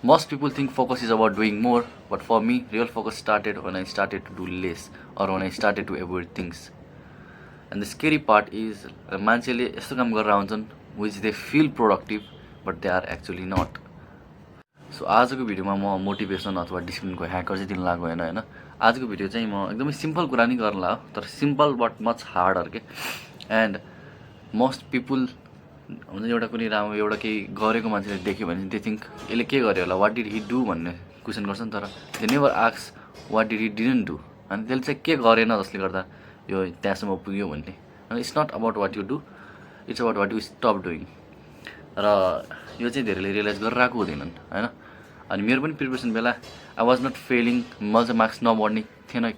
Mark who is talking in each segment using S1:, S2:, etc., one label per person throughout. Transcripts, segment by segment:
S1: Most people think focus is about doing more, but for me, real focus started when I started to do less or when I started to avoid things. And the scary part is मान्छेले यस्तो काम गरेर आउँछन् which they feel productive but they are actually not. So आजको भिडियोमा म motivation अथवा डिसिप्लिनको hacker चाहिँ दिन लाग्यो होइन आजको भिडियो चाहिँ म एकदमै सिम्पल कुरा नै गर्न लाग्यो तर सिम्पल बट मच हार्डर के एन्ड मोस्ट पिपुल हुन्छ एउटा कुनै राम्रो एउटा केही गरेको मान्छेले देख्यो भने दे थिङ्क यसले के गर्यो होला वाट डिड हि डु भन्ने क्वेसन गर्छ नि तर दे नेभर आक्स what did he didn't do अनि त्यसले चाहिँ के गरेन जसले गर्दा यो त्यहाँसम्म पुग्यो भन्ने अनि it's not about what you do it's about what you stop doing र यो चाहिँ धेरैले रियलाइज गरेर आएको हुँदैनन् होइन अनि मेरो पनि प्रिपरेसन बेला आई वाज नट फेलिङ मलाई चाहिँ मार्क्स नबढ्ने थिएन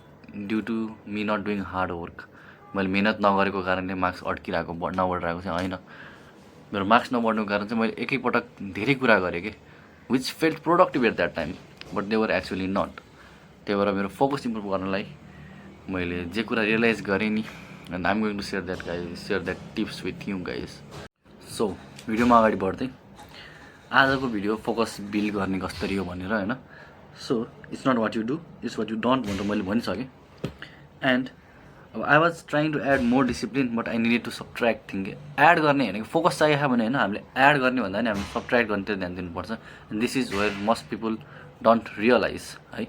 S1: due to me not doing hard work मैले मिहिनेत नगरेको कारणले मार्क्स अड्किरहेको नबढिरहेको चाहिँ होइन मेरो मार्क्स नबढ्नुको कारण चाहिँ मैले एकैपटक धेरै कुरा गरेँ कि which felt productive at that time but they were actually not त्यही भएर मेरो फोकस इम्प्रुभ गर्नलाई मैले जे कुरा रियलाइज गरेँ नि and I'm going to share that tips with you guys so भिडियोमा अगाडि बढ्दै आजको भिडियो फोकस बिल्ड गर्ने कसरी हो भनेर होइन so it's not what you do it's what you don't भनेर मैले भनिसकेँ एन्ड अब I was trying to add more discipline but I needed to subtract think add गर्ने होइन फोकस चाहिएको भने होइन हामीले एड गर्ने भन्दा पनि हामीले सब्ट्र्याक्ट गर्नेतिर ध्यान दिनुपर्छ and this is where must people don't realise है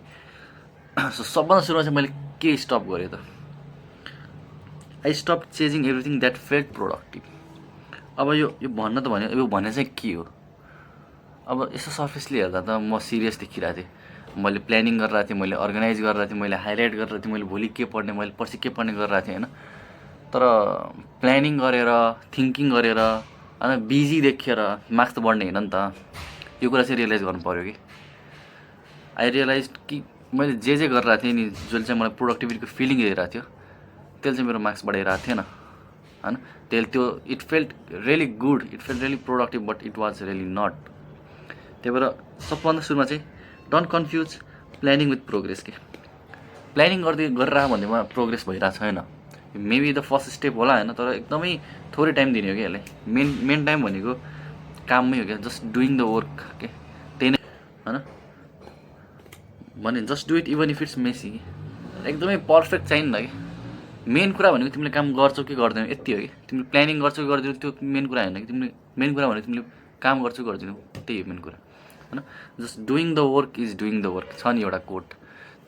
S1: सो सबभन्दा सुरुमा चाहिँ मैले के स्टप गरेँ त I stop chasing everything that felt productive अब यो भन्न त भन्यो यो भने चाहिँ के हो अब यसो सर्फेसली हेर्दा त म सिरियस देखिरहेको थिएँ मैले प्लानिङ गरिरहेको थिएँ मैले अर्गनाइज गरिरहेको थिएँ मैले हाइलाइट गरिरहेको थिएँ मैले भोलि के पढ्ने मैले पर्सि के पढ्ने गरिरहेको थिएँ होइन तर प्लानिङ गरेर थिङ्किङ गरेर अनि बिजी देखेर मार्क्स त बढ्ने होइन नि त यो कुरा चाहिँ रियलाइज गर्नु पऱ्यो कि आई रियलाइज कि मैले जे गरिरहेको थिएँ नि जसले चाहिँ मलाई प्रोडक्टिभिटीको फिलिङ दिइरहेको थियो त्यसले चाहिँ मेरो मार्क्स बढाइरहेको थिएन होइन त्यसले त्यो it felt really good it felt really productive but it was really not त्यही भएर सबभन्दा सुरुमा चाहिँ don't confuse planning with progress के प्लानिङ गरेर भन्दैमा प्रोग्रेस भइरहेको छैन मेबी द फर्स्ट स्टेप होला होइन तर एकदमै थोरै टाइम दिने हो कि यसलाई मेन टाइम भनेको काममै हो क्या जस्ट डुइङ द वर्क के त्यही नै होइन भने just do it even if it's messy एकदमै पर्फेक्ट चाहिन्न कि मेन कुरा भनेको तिमीले काम गर्छौ कि गर्दैनौ यति हो कि तिमीले प्लानिङ गर्छौ कि गर्दैनौ त्यो मेन कुरा होइन कि तिमीले मेन कुरा भनेको तिमीले काम गर्छौ गर्दैनौ त्यही हो मेन कुरा होइन just doing the work is doing the work छ नि एउटा quote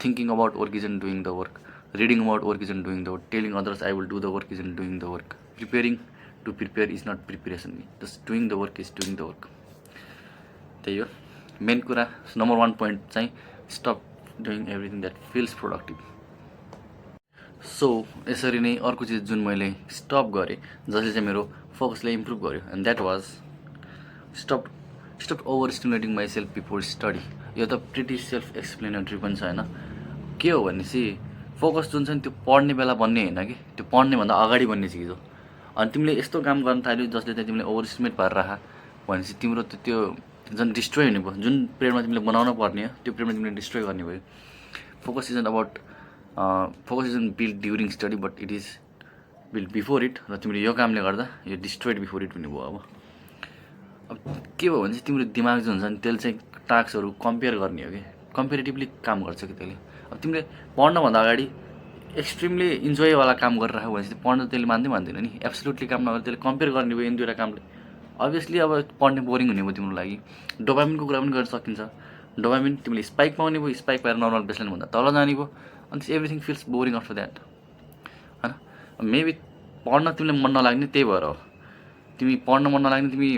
S1: thinking about work is in doing the work reading about work is in doing the work telling others I will do the work is in doing the work preparing to prepare is not preparation just doing the work is doing the work त्यही हो main कुरा number 1 point चाहिँ stop doing everything that feels productive so यसरी नै अर्को चिज जुन मैले स्टप गरेँ जसले चाहिँ मेरो फोकसलाई इम्प्रुभ गर्यो and that was stop over stimulating myself before study यो त प्रिटी सेल्फ एक्सप्लेनेटरी पनि छ होइन के हो भनेपछि फोकस जुन छ नि त्यो पढ्ने बेला बन्ने होइन कि त्यो पढ्नेभन्दा अगाडि बन्ने चिज हो अनि तिमीले यस्तो काम गर्न थाल्यो जसले चाहिँ तिमीले ओभर स्टिमुलेट भएर राख भनेपछि तिम्रो त्यो झन् डिस्ट्रोय हुने भयो जुन पिरियडमा तिमीले बनाउनु पर्ने हो त्यो पिरियडमा तिमीले डिस्ट्रोय गर्ने भयो focus is about focus is in build during study but it is build before it र तिमीले यो कामले गर्दा यो डिस्ट्रोइड बिफोर इट हुने भयो अब के भयो भने चाहिँ तिम्रो दिमाग जुन हुन्छ नि त्यसले चाहिँ टास्कहरू कम्पेयर गर्ने हो कि कम्पेरिटिभली काम गर्छ कि त्यसले अब तिमीले पढ्नभन्दा अगाडि एक्सट्रिमली इन्जोयवाला काम गरेर राख्यो भनेपछि पढ्न त्यसले मान्दैन नि एब्सोल्युटली काम नगरेर त्यसले कम्पेयर गर्ने भयो यिनी दुईवटा कामले अभियसली अब पढ्ने बोरिङ हुने भयो तिम्रो लागि डोपामिनको कुरा पनि गर्न सकिन्छ डोपामिन तिमीले स्पाइक पाउने भयो स्पाइक पाएर नर्मल बेसलाइनभन्दा तल जाने भयो अनि everything feels boring after that होइन मेबी पढ्न तिमीले मन नलाग्ने त्यही भएर हो तिमी पढ्न मन नलाग्ने तिमी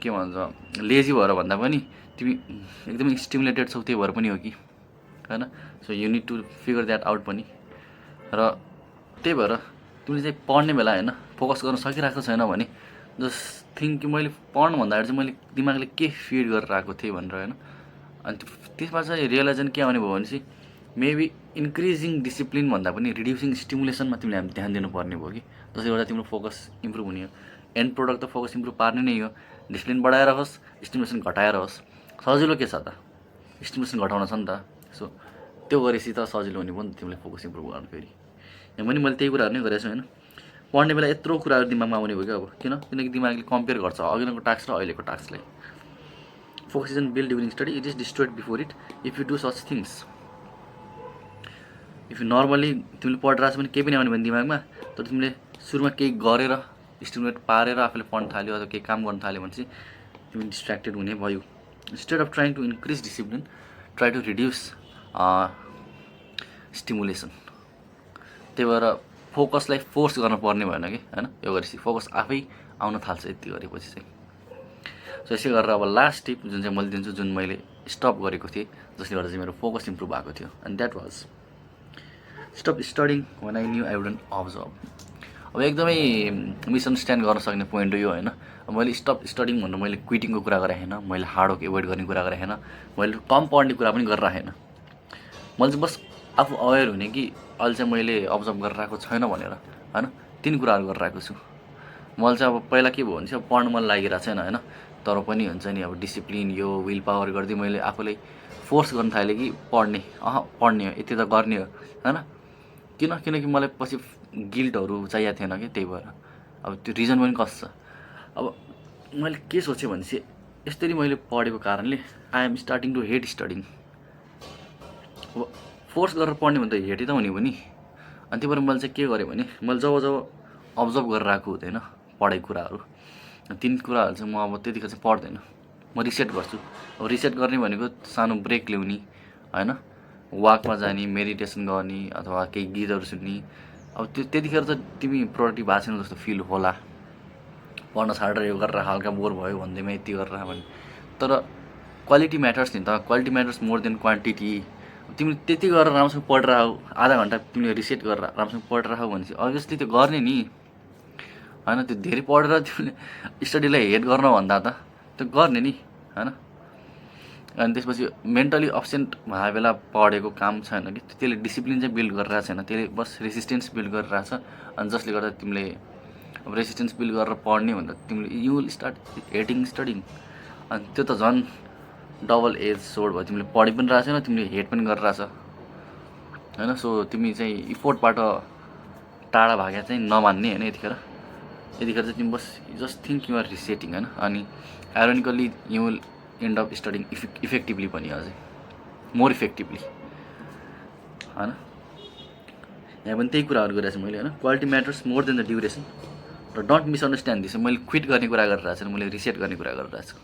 S1: के भन्छ लेजी भएर भन्दा पनि तिमी एकदमै स्टिमुलेटेड छौ त्यही भएर पनि हो कि होइन so you need to figure that out पनि र त्यही भएर तिमीले चाहिँ पढ्ने बेला होइन फोकस गर्न सकिरहेको छैन भने जस्ट थिङ्क कि मैले पढ्नुभन्दा अगाडि चाहिँ मैले दिमागले के फिड गरेर आएको थिएँ भनेर होइन अनि त्यसमा चाहिँ रियलाइजन के आउने भयो भनेपछि मेबी इन्क्रिजिङ डिसिप्लिन भन्दा पनि रिड्युसिङ स्टिमुलेसनमा तिमीले हामी ध्यान दिनुपर्ने भयो कि जसले गर्दा तिम्रो फोकस इम्प्रुभ हुने हो एन्ड प्रोडक्ट त फोकस इम्प्रुभ पार्ने नै हो डिसिप्लिन बढाएर होस् स्टिमुलेसन घटाएर होस् सजिलो के छ त स्टिमुलेसन घटाउन छ नि त सो त्यो गरेपछि त सजिलो हुने भयो नि तिमीले फोकस इम्प्रुभ गर्नु फेरि यहाँ पनि मैले त्यही कुराहरू नै गरेको छु होइन पढ्ने बेला यत्रो कुराहरू दिमागमा आउने भयो क्या अब किनकि दिमागले कम्पेयर गर्छ अघिल्लोको टास्क र अहिलेको टास्कलाई Focus isn't built during study, it is destroyed before it if you do such things. If you normally तिमीले पढिरहेको छ भने केही पनि आउने भने दिमागमा, तर तिमीले सुरुमा केही गरेर स्टिमुलेट पारेर आफूले पढ्न थाल्यो अथवा केही काम गर्न थाल्यो भने चाहिँ तिमी डिस्ट्र्याक्टेड हुने भयो. Instead of trying to increase discipline, try to reduce stimulation. त्यही भएर फोकसलाई फोर्स गर्न पर्ने भएन कि हैन, यो गरेपछि फोकस आफै आउन थाल्छ यति गरेपछि चाहिँ. सो यसै गरेर अब लास्ट टिप जुन चाहिँ मैले दिन्छु, जुन मैले स्टप गरेको थिएँ जसले गर्दा चाहिँ मेरो फोकस इम्प्रुभ भएको थियो, and that was stop studying when I knew I wouldn't observe. अब एकदमै मिसअन्डरस्ट्यान्ड गर्न सक्ने पोइन्ट हो यो हैन. मैले स्टप स्टडिङ भनेर मैले क्विटिङको कुरा गरेँ हैन, मैले हार्डवर्क एभोइड गर्ने कुरा गरेँ हैन, मैले कम पढ्ने कुरा पनि गरेर हैन. मैले चाहिँ बस आफू अवेर हुने कि अहिले चाहिँ मैले अब्जर्भ गरिरहेको छैन भनेर हैन, तीन कुराहरू गरिरहेको छु. मैले चाहिँ अब पहिला के भयो भने चाहिँ अब पढ्नु मन लागिरहेको छैन हैन, तर पनि हुन्छ नि अब डिसिप्लिन यो विल पावर गर्दै मैले आफूलाई फोर्स गर्न थालेँ कि पढ्ने पढ्ने हो, यति त गर्ने हो हैन. किनकि मलाई पछि गिल्टहरू चाहिएको थिएन कि, त्यही भएर अब त्यो रिजन पनि कस्तो छ. अब मैले के सोचेँ भने चाहिँ यसरी मैले पढेको कारणले I am starting to hate studying. अब फोर्स गरेर पढ्ने भने त हेटै त हुने हो नि. अनि त्यही भएर मैले चाहिँ के गरेँ भने मैले जब अब्जर्भ गरेर आएको हुँदैन पढाइ कुराहरू, तीन कुराहरू चाहिँ म अब त्यतिखेर चाहिँ पढ्दैन, म रिसेट गर्छु. अब रिसेट गर्ने भनेको सानो ब्रेक ल्याउने हैन, वाकमा जाने, मेडिटेसन गर्ने अथवा केही गीतहरू सुन्ने. अब त्यो त्यतिखेर त तिमी प्रोडक्टिभ भएको छैन जस्तो फिल होला, पढ्न छाडेर यो गरेर हल्का बोर भयो भन्दैमा यति गरेर भने. तर क्वालिटी म्याटर्स नि त, quality matters more than quantity. तिमीले त्यति गरेर राम्रोसँग पढेर आऊ, आधा घन्टा तिमीले रिसेट गरेर राम्रोसँग पढेर आऊ भने चाहिँ अभियसली त्यो गर्ने नि हैन. त्यो धेरै पढेर तिमीले स्टडीलाई हेट गर्न भन्दा त त्यो गर्ने नि हैन. अनि त्यसपछि मेन्टली अब्सेन्ट भए बेला पढेको काम छैन कि, त्यसले डिसिप्लिन चाहिँ बिल्ड गरिरहेको छैन, त्यसले बस रेसिस्टेन्स बिल्ड गरिरहेको छ. अनि जसले गर्दा तिमीले अब रेसिस्टेन्स बिल्ड गरेर पढ्ने भन्दा तिमीले you will start hating studying. अनि त्यो त झन् डबल एज सोर्ड भयो, तिमीले पढि पनि रहेको छैन, तिमीले हेट पनि गरिरहेछ हैन. सो तिमी चाहिँ इफोर्टबाट टाढा भाग्या चाहिँ नमान्ने हैन. यतिखेर चाहिँ तिमी बस जस्ट थिङ्क यु आर रिसेटिङ हैन. अनि आइरोनिकली you will and of studying effectively पनि, अझै मोर इफेक्टिभली हैन. यहाँ पनि त्यही कुराहरू गरिरहेको छु मैले हैन. Quality matters more than the duration. र डोन्ट मिसअन्डरस्ट्यान्ड दिस, मैले क्विट गर्ने कुरा गरिरहेको छु, मैले रिसेट गर्ने कुरा गरिरहेको छु.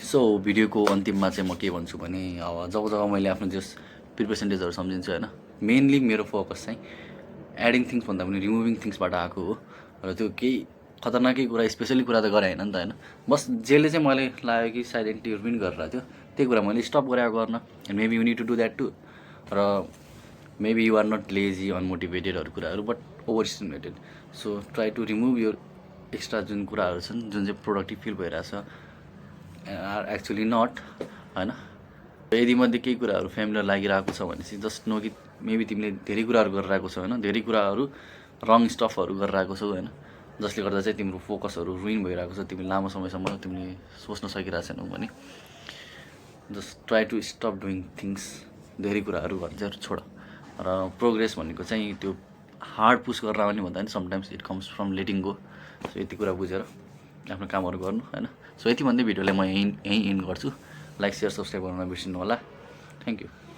S1: सो भिडियोको अन्तिममा चाहिँ म के भन्छु भने अब जब मैले आफ्नो जस प्रिपरेसन डेजहरू सम्झिन्छु हैन, मेनली मेरो फोकस चाहिँ एडिङ थिङ्स भन्दा पनि रिमुभिङ थिङ्सबाट आएको हो. र त्यो केही खतरनाकै कुरा स्पेसली कुरा त गरे होइन नि त हैन. बस जसले चाहिँ मलाई लाग्यो कि सायद इन्टरभ्यू पनि गरिरहेको थियो, त्यही कुरा मैले स्टप गरेर गर्न. And maybe you need to do that too. र maybe you are not lazy अनमोटिभेटेडहरू कुराहरू, but overstimulated. So try to remove your extra जुन कुराहरू छन् जुन चाहिँ प्रोडक्टिभ फिल भइरहेछ आर एक्चुअली नट हैन. यदि मध्ये केही कुराहरू फ्यामिलियर लागिरहेको छ भने चाहिँ जस्ट नो कि मेबी तिमीले धेरै कुराहरू गरिरहेको छौ हैन, धेरै कुराहरू रङ स्टफहरू गरिरहेको छौ हैन, जसले गर्दा चाहिँ तिम्रो फोकसहरू रुइन भइरहेको छ, तिमीले लामो समयसम्म तिमीले सोच्न सकिरहेको छैनौ भने just try to stop doing things. धेरै कुराहरू भन्छ छोड. र प्रोग्रेस भनेको चाहिँ त्यो हार्ड पुस गरेर आउने भन्दा नि sometimes it comes from letting go. So यति कुरा बुझेर आफ्नो कामहरू गर्नु हैन. सो यति भन्दै भिडियोलाई म यहीँ एन्ड गर्छु. लाइक सेयर सब्सक्राइब गर्न नबिर्सिनु होला. Thank you.